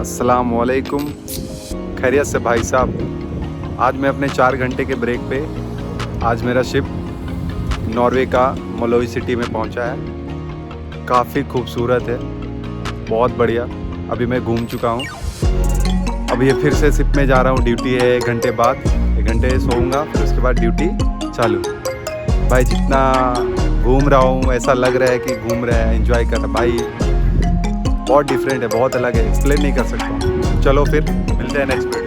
अस्सलाम वालेकुम। खैरियत से भाई साहब। आज मैं अपने 4 घंटे के ब्रेक पे, आज मेरा शिप नॉर्वे का मलोई सिटी में पहुंचा है। काफ़ी खूबसूरत है, बहुत बढ़िया। अभी मैं घूम चुका हूं। अभी ये फिर से शिप में जा रहा हूं। ड्यूटी है 1 घंटे बाद, 1 घंटे सोऊंगा, फिर उसके बाद ड्यूटी चालू। भाई जितना घूम रहा हूँ ऐसा लग रहा है कि घूम रहा है, एंजॉय कर रहा है। भाई बहुत डिफरेंट है, बहुत अलग है, एक्सप्लेन नहीं कर सकता हूँ। चलो फिर मिलते हैं next video.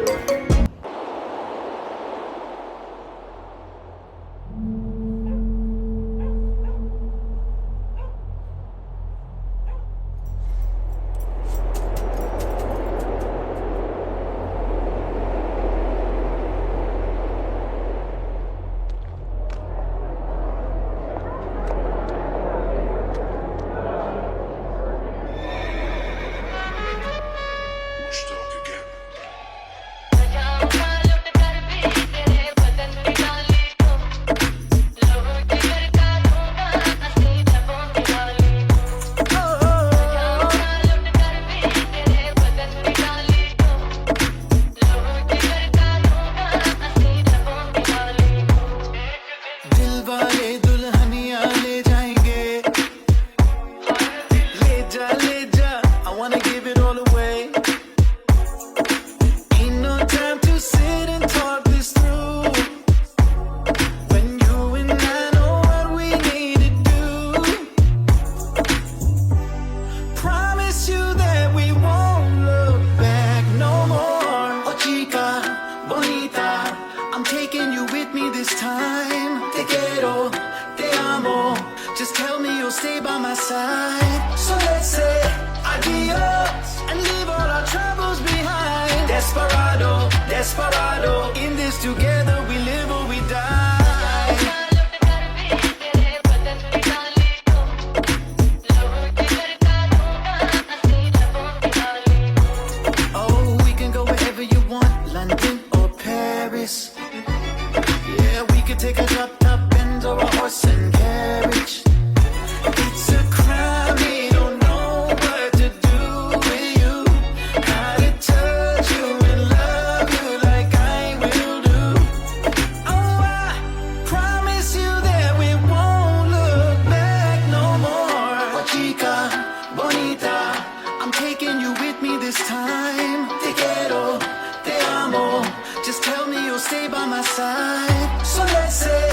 Just tell me you'll stay by my side. So let's say adios and leave all our troubles behind. Desperado, desperado, in this together we live or we die. Oh, we can go wherever you want, London or Paris. Yeah, we could take a drop top Benz or a horse and carriage. It's a crime, we don't know what to do with you. How to touch you and love you like I will do. Oh, I promise you that we won't look back no more. Oh, chica, bonita, I'm taking you with me this time. Te quiero, te amo, just tell me you'll stay by my side. So let's say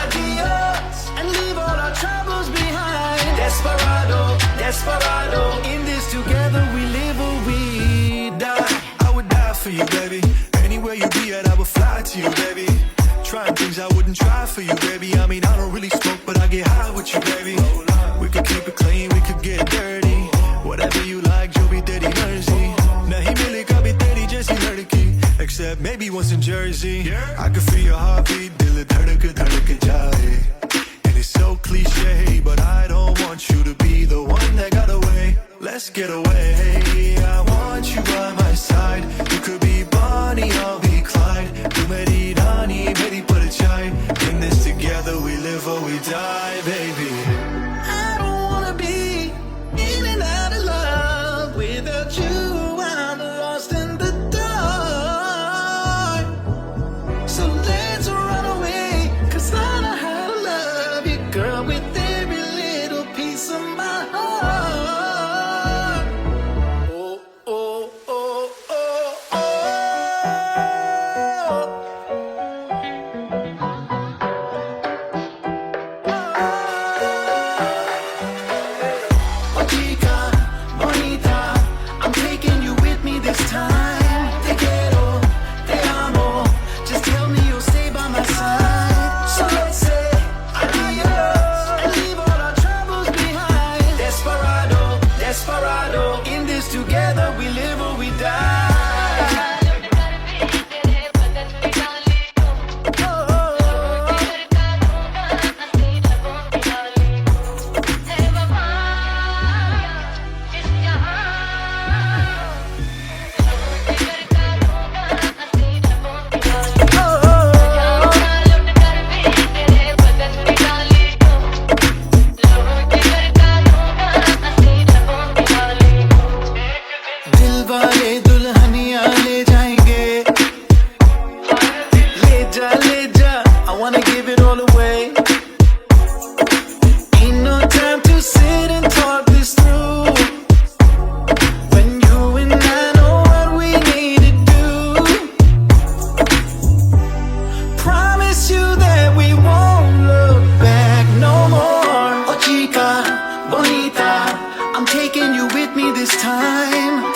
adios and leave all our troubles behind. Desperado, desperado, in this together we live or we die. I would die for you, baby. Anywhere you be at, I would fly to you, baby. Trying things I wouldn't try for you, baby. I mean, I don't really smoke, but I get high with you, baby. We could keep it clean, we could get dirty. Whatever you like, you'll be dirty, mercy. Nahi mile kabhi teri jaisi ladki, except maybe once in Jersey. I could feel your heartbeat, dil dhadak jaye. And it's so cliche, but I don't want you to be the one that got away. Let's get away. I want you by my side. You could be Bonnie, I'll be Clyde. Tu meri rani, meri parchai. In this together we live or we die, baby. I don't wanna be in and out of love without you. I'm lost in the dark. So let's run away, 'cause I know how to love you, girl, with every little piece of my heart. Oh, oh, oh, oh, oh. Oh, chica, bonita, I'm taking you with me this time. Te quiero, te amo, just tell me you'll stay by my side. So let's say adios and leave all our troubles behind. Desperado, desperado, in this together we live or we die. दिल वाले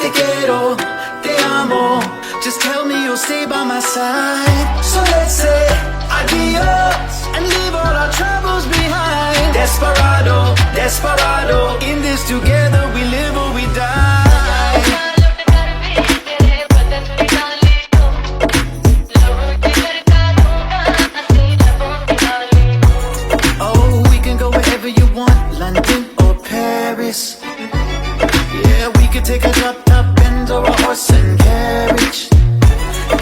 Te quiero, te amo. Just tell me you'll stay by my side. So let's say adios and leave all our troubles behind. Desperado, desperado. In this together we live or we die. Oh, we can go wherever you want, London or Paris. Yeah, we could take a drop-top Benz or a horse and carriage.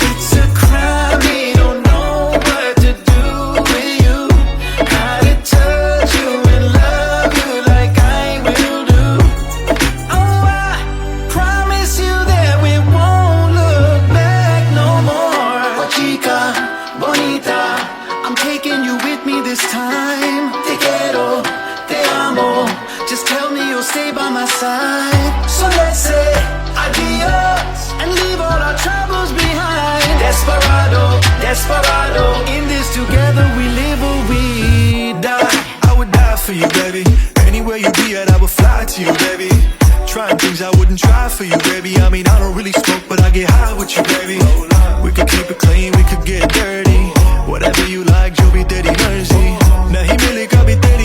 It's a crime, we don't know what to do with you. How to touch you and love you like I will do. Oh, I promise you that we won't look back no more. Oh, chica, bonita, I'm taking you with me this time. Te quiero, te amo. Just tell me you'll stay by my side. So let's say adios and leave all our troubles behind. Desperado, desperado. In this together we live or we die. I would die for you, baby. Anywhere you be at, I would fly to you, baby. Trying things I wouldn't try for you, baby. I mean, I don't really smoke, but I get high with you, baby. We could keep it clean, we could get dirty. Whatever you like, you'll be dirty, mercy. Now he really got me dirty.